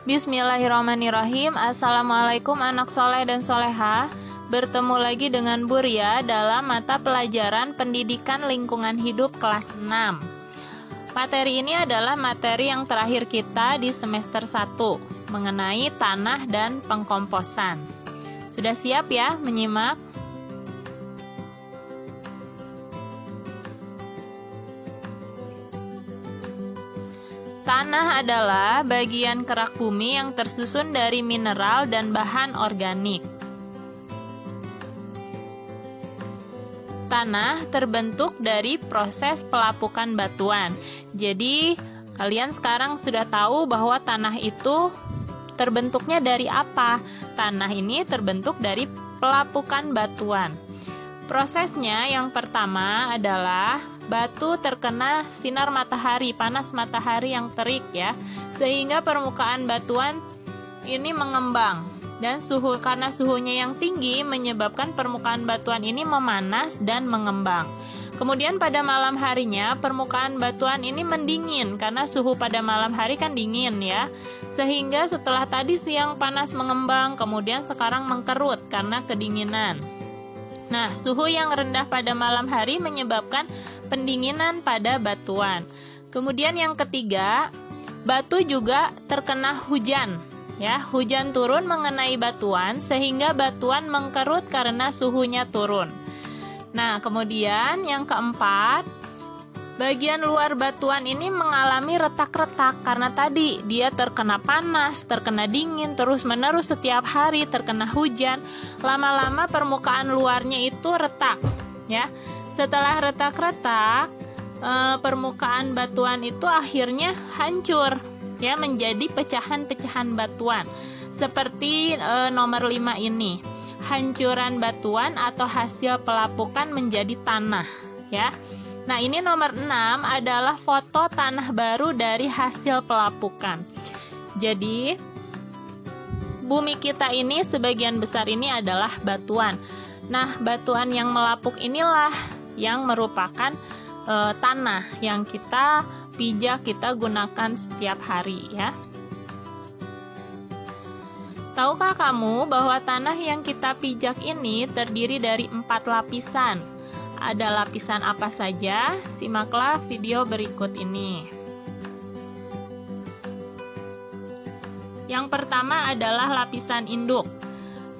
Bismillahirrahmanirrahim. Assalamualaikum anak soleh dan soleha. Bertemu lagi dengan Bu Ria dalam mata pelajaran Pendidikan Lingkungan Hidup kelas 6. Materi ini adalah materi yang terakhir kita di semester 1 mengenai tanah dan pengkomposan. Sudah siap ya menyimak? Tanah adalah bagian kerak bumi yang tersusun dari mineral dan bahan organik. Tanah terbentuk dari proses pelapukan batuan. Jadi, kalian sekarang sudah tahu bahwa tanah itu terbentuknya dari apa? Tanah ini terbentuk dari pelapukan batuan. Prosesnya yang pertama adalah batu terkena sinar matahari, panas matahari yang terik ya, sehingga permukaan batuan ini mengembang dan karena suhunya yang tinggi menyebabkan permukaan batuan ini memanas dan mengembang. Kemudian pada malam harinya permukaan batuan ini mendingin karena suhu pada malam hari kan dingin ya, sehingga setelah tadi siang panas mengembang, kemudian sekarang mengkerut karena kedinginan. Nah, suhu yang rendah pada malam hari menyebabkan pendinginan pada batuan. Kemudian yang ketiga, batu juga terkena hujan. Ya, hujan turun mengenai batuan sehingga batuan mengkerut karena suhunya turun. Nah, kemudian yang keempat, bagian luar batuan ini mengalami retak-retak karena tadi dia terkena panas, terkena dingin, terus-menerus setiap hari, terkena hujan. Lama-lama permukaan luarnya itu retak, ya. Setelah retak-retak, permukaan batuan itu akhirnya hancur, ya, menjadi pecahan-pecahan batuan. Seperti nomor 5 ini, hancuran batuan atau hasil pelapukan menjadi tanah, ya. Nah, ini nomor 6 adalah foto tanah baru dari hasil pelapukan. Jadi, bumi kita ini sebagian besar ini adalah batuan. Nah, batuan yang melapuk inilah yang merupakan tanah yang kita pijak, kita gunakan setiap hari ya. Tahukah kamu bahwa tanah yang kita pijak ini terdiri dari 4 lapisan? Ada lapisan apa saja? Simaklah video berikut ini. Yang pertama adalah lapisan induk.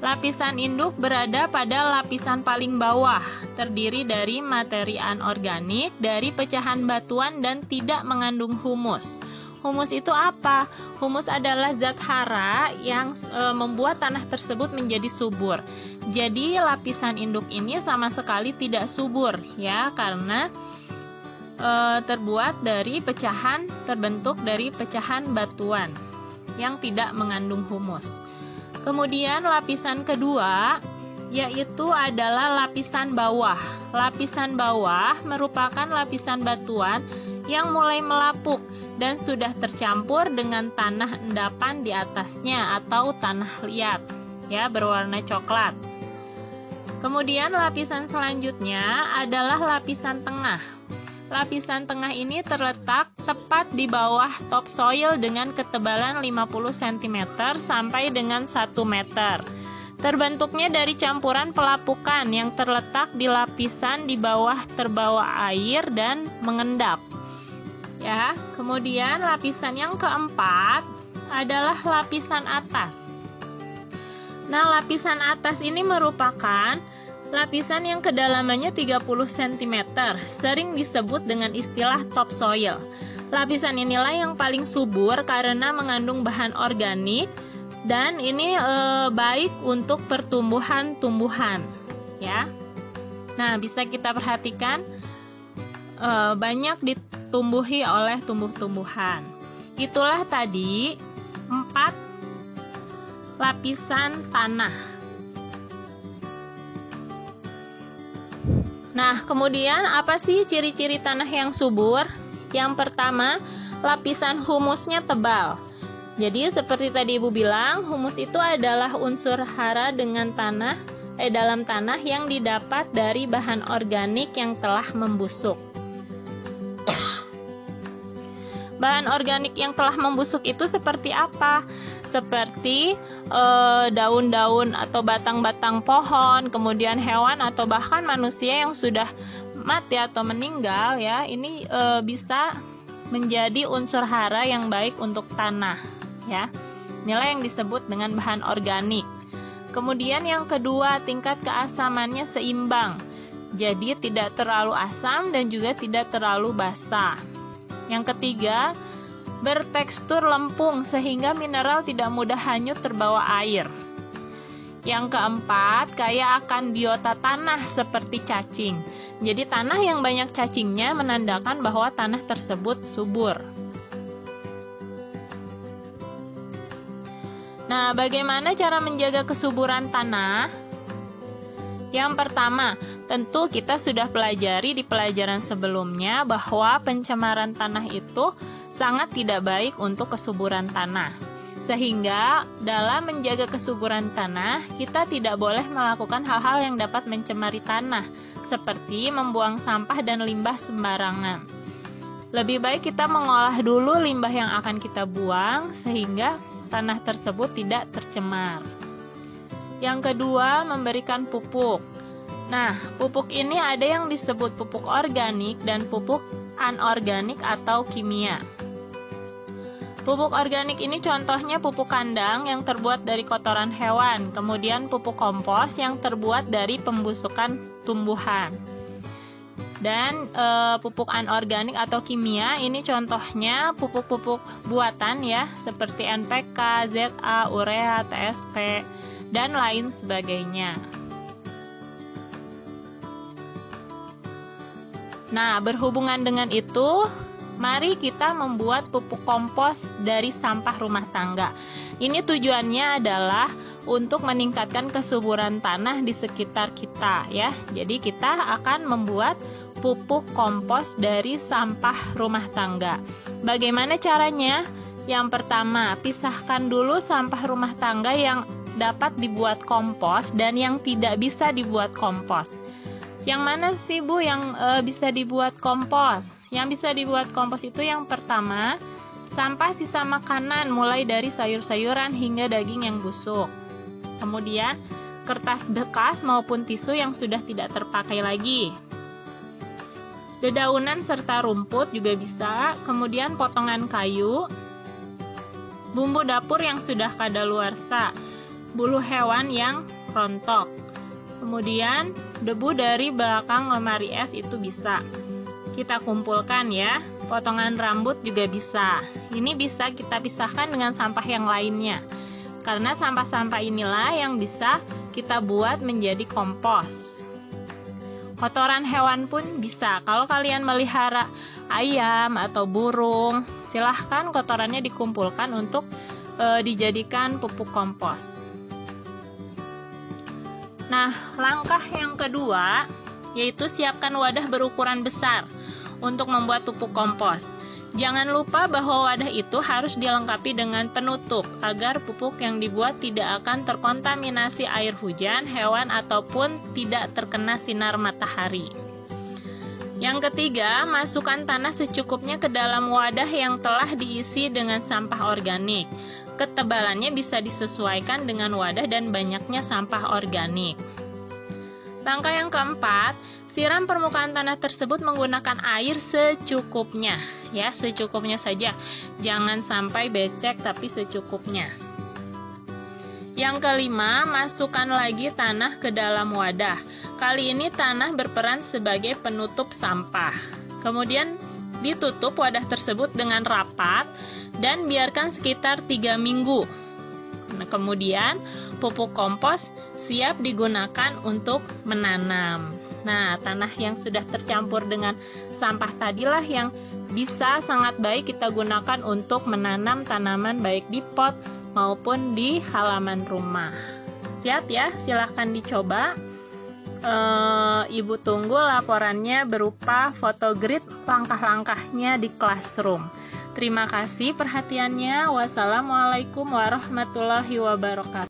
Lapisan induk berada pada lapisan paling bawah, terdiri dari materi anorganik, dari pecahan batuan dan tidak mengandung humus. Humus itu apa? Humus adalah zat hara yang membuat tanah tersebut menjadi subur. Jadi lapisan induk ini sama sekali tidak subur ya, karena terbentuk dari pecahan batuan yang tidak mengandung humus. Kemudian lapisan kedua yaitu adalah lapisan bawah. Lapisan bawah merupakan lapisan batuan yang mulai melapuk dan sudah tercampur dengan tanah endapan di atasnya atau tanah liat ya, berwarna coklat. Kemudian lapisan selanjutnya adalah lapisan tengah. Lapisan tengah ini terletak tepat di bawah topsoil dengan ketebalan 50 cm sampai dengan 1 meter. Terbentuknya dari campuran pelapukan yang terletak di lapisan di bawah terbawa air dan mengendap. Ya, kemudian lapisan yang keempat adalah lapisan atas. Nah, lapisan atas ini merupakan lapisan yang kedalamannya 30 cm, sering disebut dengan istilah topsoil. Lapisan inilah yang paling subur karena mengandung bahan organik dan ini baik untuk pertumbuhan-tumbuhan, ya. Nah, bisa kita perhatikan banyak ditumbuhi oleh tumbuh-tumbuhan. Itulah tadi 4 lapisan tanah. Nah, kemudian apa sih ciri-ciri tanah yang subur? Yang pertama, lapisan humusnya tebal. Jadi seperti tadi Ibu bilang, humus itu adalah unsur hara dalam tanah yang didapat dari bahan organik yang telah membusuk. Bahan organik yang telah membusuk itu seperti apa? Seperti daun-daun atau batang-batang pohon, kemudian hewan atau bahkan manusia yang sudah mati atau meninggal ya. Ini bisa menjadi unsur hara yang baik untuk tanah ya. Inilah yang disebut dengan bahan organik. Kemudian yang kedua, tingkat keasamannya seimbang. Jadi tidak terlalu asam dan juga tidak terlalu basah. Yang ketiga, bertekstur lempung sehingga mineral tidak mudah hanyut terbawa air. Yang keempat, kaya akan biota tanah seperti cacing. Jadi tanah yang banyak cacingnya menandakan bahwa tanah tersebut subur. Nah, bagaimana cara menjaga kesuburan tanah? Yang pertama, tentu kita sudah pelajari di pelajaran sebelumnya bahwa pencemaran tanah itu sangat tidak baik untuk kesuburan tanah. Sehingga dalam menjaga kesuburan tanah, kita tidak boleh melakukan hal-hal yang dapat mencemari tanah, seperti membuang sampah dan limbah sembarangan. Lebih baik kita mengolah dulu limbah yang akan kita buang, sehingga tanah tersebut tidak tercemar. Yang kedua, memberikan pupuk. Nah, pupuk ini ada yang disebut pupuk organik dan pupuk anorganik atau kimia. Pupuk organik ini contohnya pupuk kandang yang terbuat dari kotoran hewan, kemudian pupuk kompos yang terbuat dari pembusukan tumbuhan. Dan pupuk anorganik atau kimia ini contohnya pupuk-pupuk buatan ya, seperti NPK, ZA, urea, TSP, dan lain sebagainya. Nah, berhubungan dengan itu, mari kita membuat pupuk kompos dari sampah rumah tangga. Ini tujuannya adalah untuk meningkatkan kesuburan tanah di sekitar kita ya. Jadi kita akan membuat pupuk kompos dari sampah rumah tangga. Bagaimana caranya? Yang pertama, pisahkan dulu sampah rumah tangga yang dapat dibuat kompos dan yang tidak bisa dibuat kompos. Yang mana sih Bu yang bisa dibuat kompos? Yang bisa dibuat kompos itu yang pertama, sampah sisa makanan mulai dari sayur-sayuran hingga daging yang busuk. Kemudian, kertas bekas maupun tisu yang sudah tidak terpakai lagi. Dedaunan serta rumput juga bisa, kemudian potongan kayu, bumbu dapur yang sudah kadaluarsa, bulu hewan yang rontok, kemudian debu dari belakang lemari es itu bisa kita kumpulkan ya. Potongan rambut juga bisa. Ini bisa kita pisahkan dengan sampah yang lainnya, karena sampah-sampah inilah yang bisa kita buat menjadi kompos. Kotoran hewan pun bisa. Kalau kalian melihara ayam atau burung, silahkan kotorannya dikumpulkan untuk dijadikan pupuk kompos. Nah, langkah yang kedua yaitu siapkan wadah berukuran besar untuk membuat pupuk kompos. Jangan lupa bahwa wadah itu harus dilengkapi dengan penutup agar pupuk yang dibuat tidak akan terkontaminasi air hujan, hewan, ataupun tidak terkena sinar matahari. Yang ketiga, masukkan tanah secukupnya ke dalam wadah yang telah diisi dengan sampah organik. Ketebalannya bisa disesuaikan dengan wadah dan banyaknya sampah organik. Langkah yang keempat, siram permukaan tanah tersebut menggunakan air secukupnya, ya, secukupnya saja. Jangan sampai becek, tapi secukupnya. Yang kelima, masukkan lagi tanah ke dalam wadah. Kali ini tanah berperan sebagai penutup sampah. Kemudian ditutup wadah tersebut dengan rapat dan biarkan sekitar 3 minggu. Nah, kemudian pupuk kompos siap digunakan untuk menanam. Nah, tanah yang sudah tercampur dengan sampah tadilah yang bisa sangat baik kita gunakan untuk menanam tanaman baik di pot maupun di halaman rumah. Siap ya, silahkan dicoba. Ibu tunggu laporannya berupa foto grid langkah-langkahnya di classroom. Terima kasih perhatiannya. Wassalamualaikum warahmatullahi wabarakatuh.